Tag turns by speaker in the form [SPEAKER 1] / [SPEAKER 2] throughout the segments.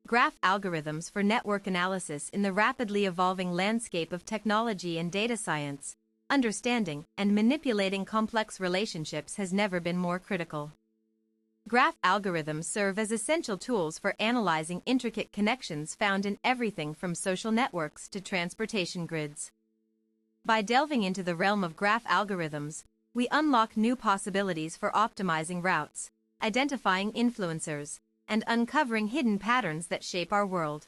[SPEAKER 1] graph algorithms for network analysis in the rapidly evolving landscape of technology and data science. Understanding and manipulating complex relationships has never been more critical. Graph algorithms serve as essential tools for analyzing intricate connections found in everything from social networks to transportation grids. By delving into the realm of graph algorithms, we unlock new possibilities for optimizing routes, identifying influencers, and uncovering hidden patterns that shape our world.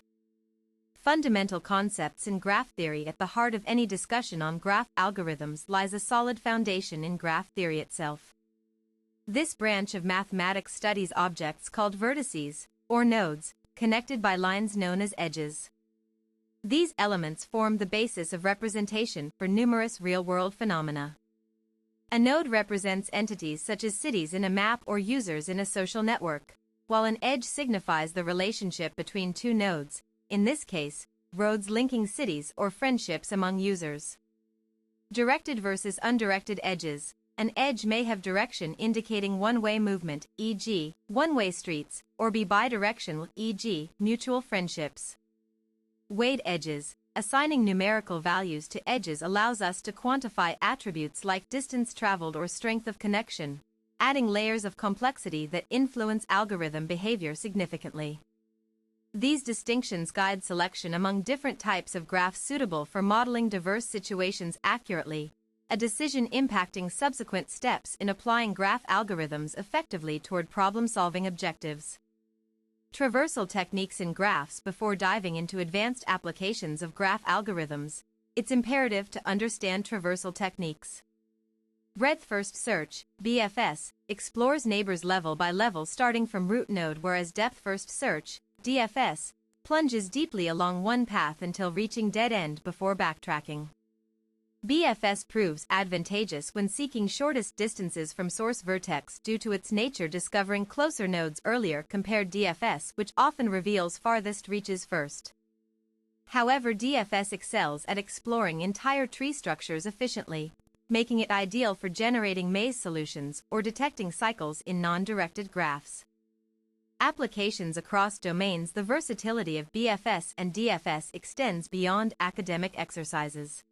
[SPEAKER 1] Fundamental concepts in graph theory. At the heart of any discussion on graph algorithms lies a solid foundation in graph theory itself. This branch of mathematics studies objects called vertices, or nodes, connected by lines known as edges. These elements form the basis of representation for numerous real-world phenomena. A node represents entities such as cities in a map or users in a social network, while an edge signifies the relationship between two nodes, in this case, roads linking cities or friendships among users. Directed versus undirected edges. An edge may have direction indicating one-way movement, e.g., one-way streets, or be bidirectional, e.g., mutual friendships. Weighted edges. Assigning numerical values to edges allows us to quantify attributes like distance traveled or strength of connection, adding layers of complexity that influence algorithm behavior significantly. These distinctions guide selection among different types of graphs suitable for modeling diverse situations accurately, a decision impacting subsequent steps in applying graph algorithms effectively toward problem-solving objectives. Traversal techniques in graphs. Before diving into advanced applications of graph algorithms, it's imperative to understand traversal techniques. Breadth-first search, BFS, explores neighbors level by level starting from root node, whereas depth-first search, DFS, plunges deeply along one path until reaching dead end before backtracking. BFS proves advantageous when seeking shortest distances from source vertex due to its nature, discovering closer nodes earlier compared DFS, which often reveals farthest reaches first. However, DFS excels at exploring entire tree structures efficiently, making it ideal for generating maze solutions or detecting cycles in non-directed graphs. Applications across domains. The versatility of BFS and DFS extends beyond academic exercises.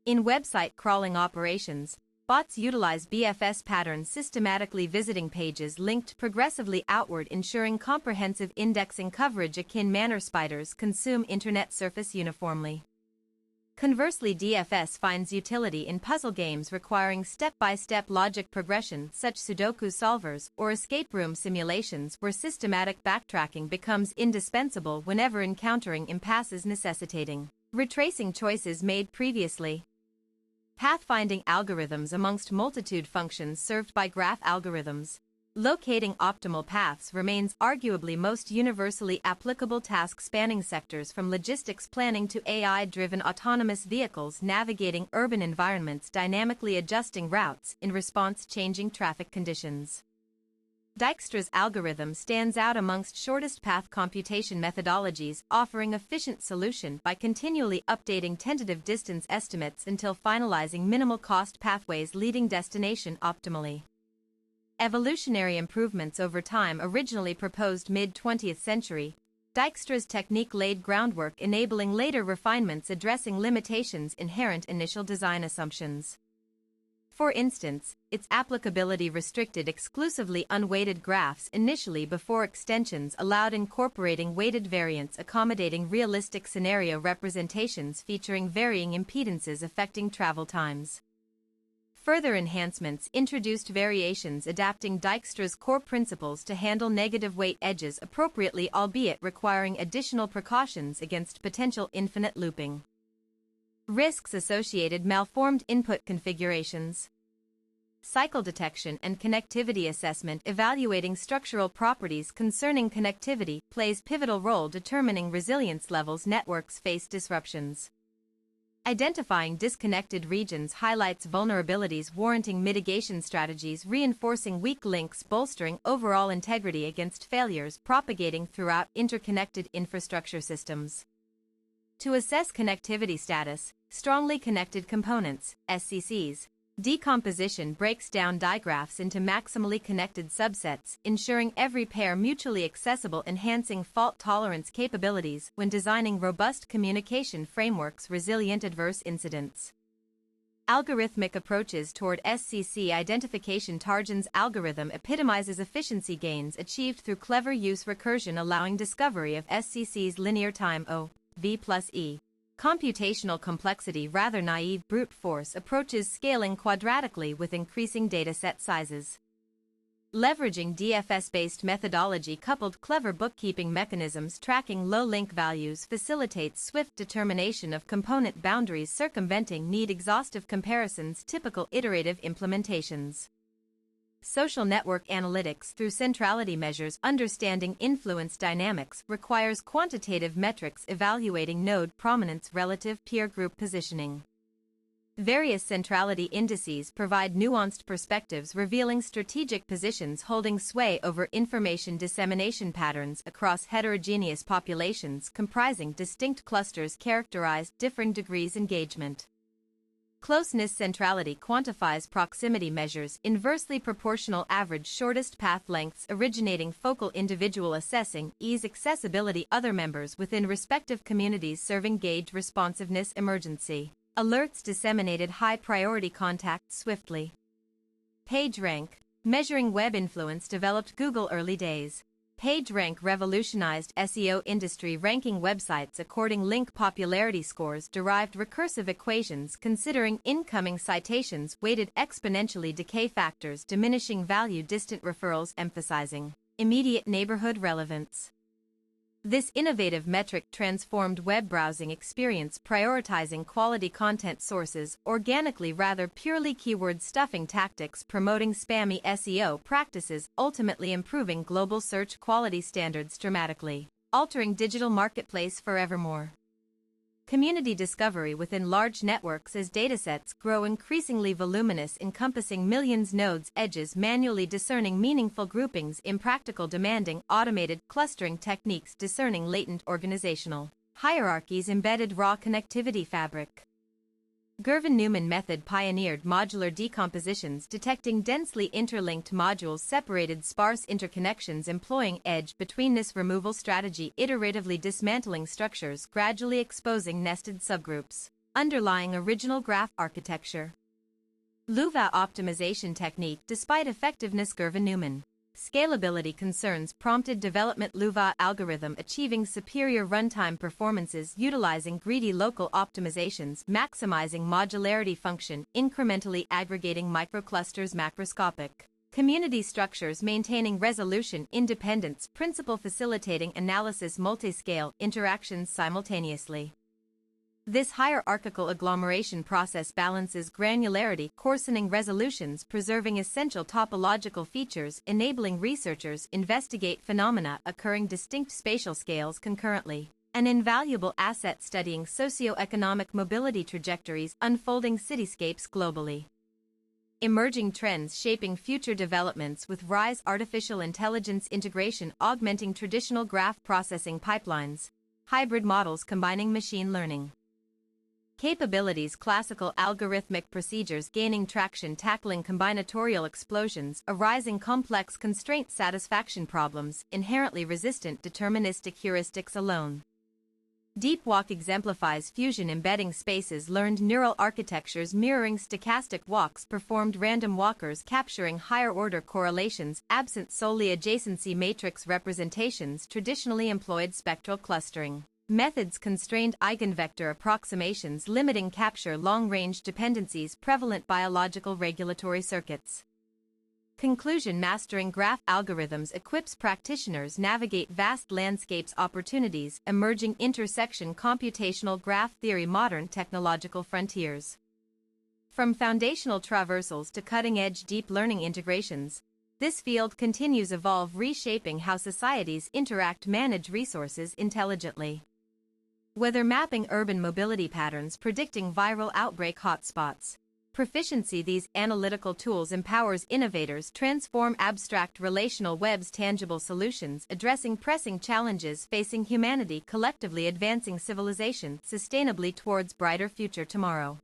[SPEAKER 1] In website crawling operations, bots utilize BFS patterns, systematically visiting pages linked progressively outward, ensuring comprehensive indexing coverage. Akin manner, spiders consume internet surface uniformly. Conversely, DFS finds utility in puzzle games requiring step-by-step logic progression, such Sudoku solvers or escape room simulations, where systematic backtracking becomes indispensable whenever encountering impasses necessitating retracing choices made previously. Pathfinding algorithms. Amongst multitude functions served by graph algorithms, locating optimal paths remains arguably most universally applicable task, spanning sectors from logistics planning to AI-driven autonomous vehicles navigating urban environments, dynamically adjusting routes in response to changing traffic conditions. Dijkstra's algorithm stands out amongst shortest path computation methodologies, offering efficient solution by continually updating tentative distance estimates until finalizing minimal cost pathways leading destination optimally. Evolutionary improvements over time. Originally proposed mid-20th century, Dijkstra's technique laid groundwork enabling later refinements addressing limitations inherent in initial design assumptions. For instance, its applicability restricted exclusively unweighted graphs initially before extensions allowed incorporating weighted variants accommodating realistic scenario representations featuring varying impedances affecting travel times. Further enhancements introduced variations adapting Dijkstra's core principles to handle negative weight edges appropriately, albeit requiring additional precautions against potential infinite looping. Risks associated. Malformed input configurations. Cycle detection and connectivity assessment. Evaluating structural properties concerning connectivity plays pivotal role determining resilience levels networks face disruptions. Identifying disconnected regions highlights vulnerabilities warranting mitigation strategies, reinforcing weak links, bolstering overall integrity against failures propagating throughout interconnected infrastructure systems. To assess connectivity status, strongly connected components, SCCs, Decomposition breaks down digraphs into maximally connected subsets, ensuring every pair mutually accessible, enhancing fault tolerance capabilities when designing robust communication frameworks resilient adverse incidents. Algorithmic approaches toward SCC identification. Tarjan's algorithm epitomizes efficiency gains achieved through clever use recursion, allowing discovery of SCC's linear time O, V plus E. Computational complexity. Rather naive brute force approaches scaling quadratically with increasing dataset sizes. Leveraging DFS-based methodology coupled clever bookkeeping mechanisms tracking low link values facilitates swift determination of component boundaries, circumventing need exhaustive comparisons. Typical iterative implementations. Social network analytics through centrality measures. Understanding influence dynamics requires quantitative metrics evaluating node prominence relative peer group positioning. Various centrality indices provide nuanced perspectives revealing strategic positions holding sway over information dissemination patterns across heterogeneous populations comprising distinct clusters characterized differing degrees engagement. Closeness centrality quantifies proximity measures inversely proportional average shortest path lengths originating focal individual assessing ease accessibility other members within respective communities serving gauge responsiveness emergency. Alerts disseminated high-priority contacts swiftly. PageRank, measuring web influence developed Google early days. PageRank revolutionized SEO industry ranking websites according link popularity scores derived recursive equations considering incoming citations weighted exponentially decay factors diminishing value distant referrals emphasizing immediate neighborhood relevance. This innovative metric transformed web browsing experience prioritizing quality content sources organically rather purely keyword stuffing tactics promoting spammy SEO practices ultimately improving global search quality standards dramatically, altering digital marketplace forevermore. Community discovery within large networks as datasets grow increasingly voluminous encompassing millions nodes edges manually discerning meaningful groupings impractical demanding automated clustering techniques discerning latent organizational hierarchies embedded raw connectivity fabric. Girvan-Newman method pioneered modular decompositions detecting densely interlinked modules separated sparse interconnections employing edge-betweenness removal strategy iteratively dismantling structures gradually exposing nested subgroups, underlying original graph architecture. Louva optimization technique despite effectiveness Girvan-Newman. Scalability concerns prompted development Louva algorithm achieving superior runtime performances utilizing greedy local optimizations maximizing modularity function incrementally aggregating microclusters macroscopic community structures maintaining resolution independence principle facilitating analysis multiscale interactions simultaneously. This hierarchical agglomeration process balances granularity, coarsening resolutions, preserving essential topological features, enabling researchers investigate phenomena occurring distinct spatial scales concurrently. An invaluable asset studying socioeconomic mobility trajectories unfolding cityscapes globally. Emerging trends shaping future developments with RISE artificial intelligence integration augmenting traditional graph processing pipelines. Hybrid models combining machine learning capabilities classical algorithmic procedures gaining traction tackling combinatorial explosions arising complex constraint satisfaction problems inherently resistant deterministic heuristics alone. DeepWalk exemplifies fusion embedding spaces learned neural architectures mirroring stochastic walks performed random walkers capturing higher order correlations absent solely adjacency matrix representations traditionally employed spectral clustering methods constrained eigenvector approximations limiting capture long-range dependencies prevalent biological regulatory circuits. Conclusion mastering graph algorithms equips practitioners navigate vast landscapes opportunities emerging intersection computational graph theory modern technological frontiers. From foundational traversals to cutting-edge deep learning integrations, this field continues evolve reshaping how societies interact manage resources intelligently. Whether mapping urban mobility patterns predicting viral outbreak hotspots, proficiency these analytical tools empowers innovators transform abstract relational webs tangible solutions addressing pressing challenges facing humanity collectively advancing civilization sustainably towards brighter future tomorrow.